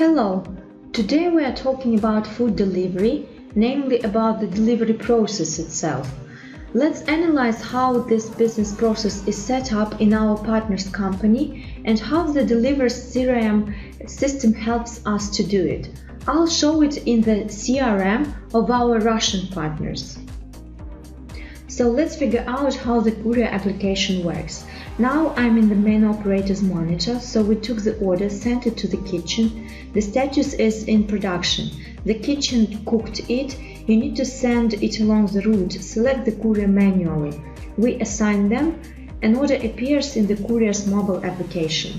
Hello! Today we are talking about food delivery, namely about the delivery process itself. Let's analyze how this business process is set up in our partner's company and how the Deliverest CRM system helps us to do it. I'll show it in the CRM of our Russian partners. So let's figure out how the Courier application works. Now I'm in the main operator's monitor, so we took the order, sent it to the kitchen. The status is in production. The kitchen cooked it. You need to send it along the route. Select the courier manually. We assign them. An order appears in the courier's mobile application.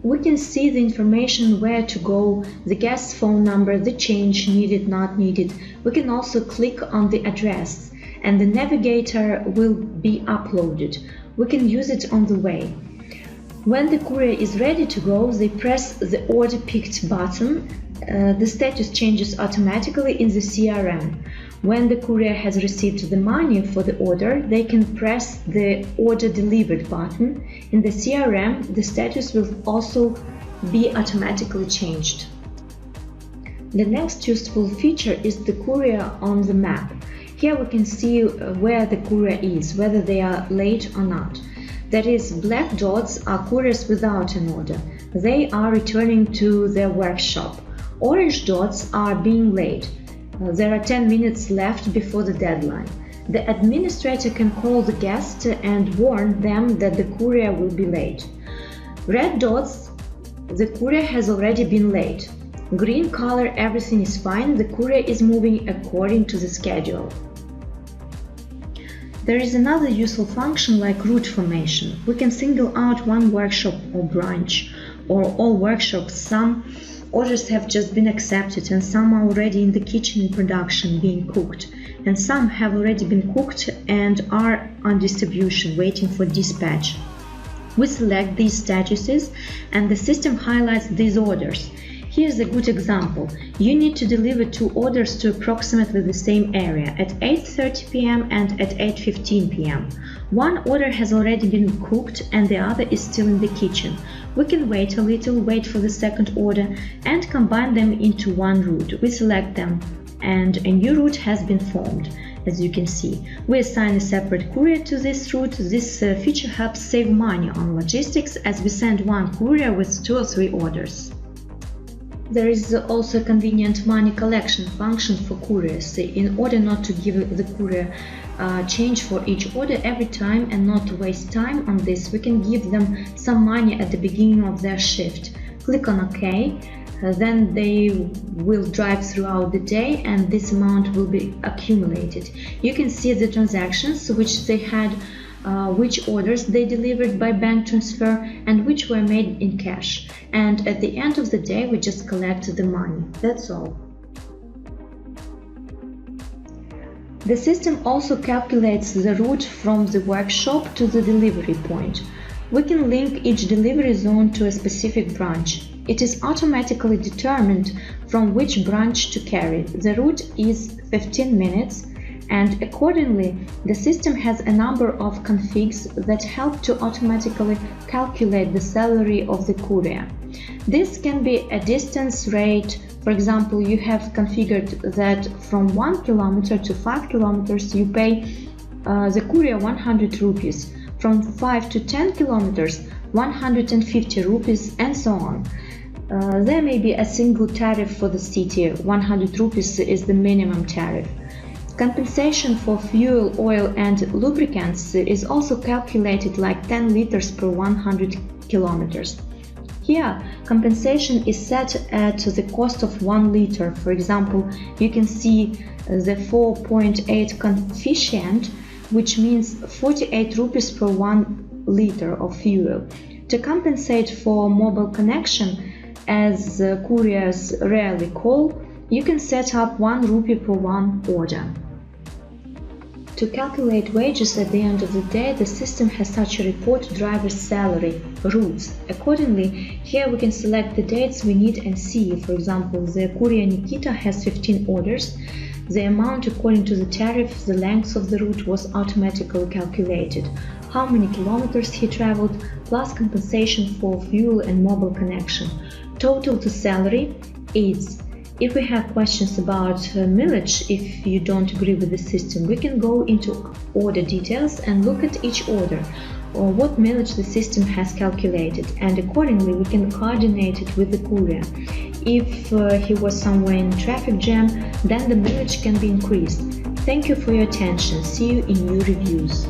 We can see the information where to go, the guest's phone number, the change needed, not needed. We can also click on the address, and the navigator will be uploaded. We can use it on the way. When the courier is ready to go, they press the Order Picked button. The status changes automatically in the CRM. When the courier has received the money for the order, they can press the Order Delivered button. In the CRM, the status will also be automatically changed. The next useful feature is the courier on the map. Here we can see where the courier is, whether they are late or not. That is, black dots are couriers without an order. They are returning to their workshop. Orange dots are being late. There are 10 minutes left before the deadline. The administrator can call the guest and warn them that the courier will be late. Red dots, the courier has already been late. Green color, everything is fine, the courier is moving according to the schedule. There is another useful function like route formation. We can single out one workshop or branch, or all workshops. Some orders have just been accepted and some are already in the kitchen in production being cooked, and some have already been cooked and are on distribution waiting for dispatch. We select these statuses and the system highlights these orders. Here's a good example. You need to deliver two orders to approximately the same area at 8:30 p.m. and at 8:15 p.m. One order has already been cooked and the other is still in the kitchen. We can wait a little, wait for the second order and combine them into one route. We select them and a new route has been formed. As you can see, we assign a separate courier to this route. This feature helps save money on logistics as we send one courier with 2 or 3 orders. There is also a convenient money collection function for couriers. In order not to give the courier change for each order every time and not to waste time on this, we can give them some money at the beginning of their shift. Click on OK, then they will drive throughout the day and this amount will be accumulated. You can see the transactions which they had, which orders they delivered by bank transfer and which were made in cash. And at the end of the day, we just collect the money. That's all. The system also calculates the route from the workshop to the delivery point. We can link each delivery zone to a specific branch. It is automatically determined from which branch to carry. The route is 15 minutes. And accordingly, the system has a number of configs that help to automatically calculate the salary of the courier. This can be a distance rate. For example, you have configured that from 1 kilometer to 5 kilometers you pay the courier 100 rupees, from 5 to 10 kilometers 150 rupees, and so on. There may be a single tariff for the city. 100 rupees is the minimum tariff. Compensation for fuel, oil and lubricants is also calculated like 10 liters per 100 kilometers. Here, compensation is set at the cost of 1 liter. For example, you can see the 4.8 coefficient, which means 48 rupees per 1 liter of fuel. To compensate for mobile connection, as couriers rarely call, you can set up 1 rupee per 1 order. To calculate wages at the end of the day, the system has such a report: driver's salary, routes. Accordingly, here we can select the dates we need and see. For example, the courier Nikita has 15 orders. The amount according to the tariff, the length of the route was automatically calculated. How many kilometers he traveled, plus compensation for fuel and mobile connection. Total to salary is, if we have questions about mileage, if you don't agree with the system, we can go into order details and look at each order or what mileage the system has calculated, and accordingly we can coordinate it with the courier. If he was somewhere in traffic jam, then the mileage can be increased. Thank you for your attention. See you in new reviews.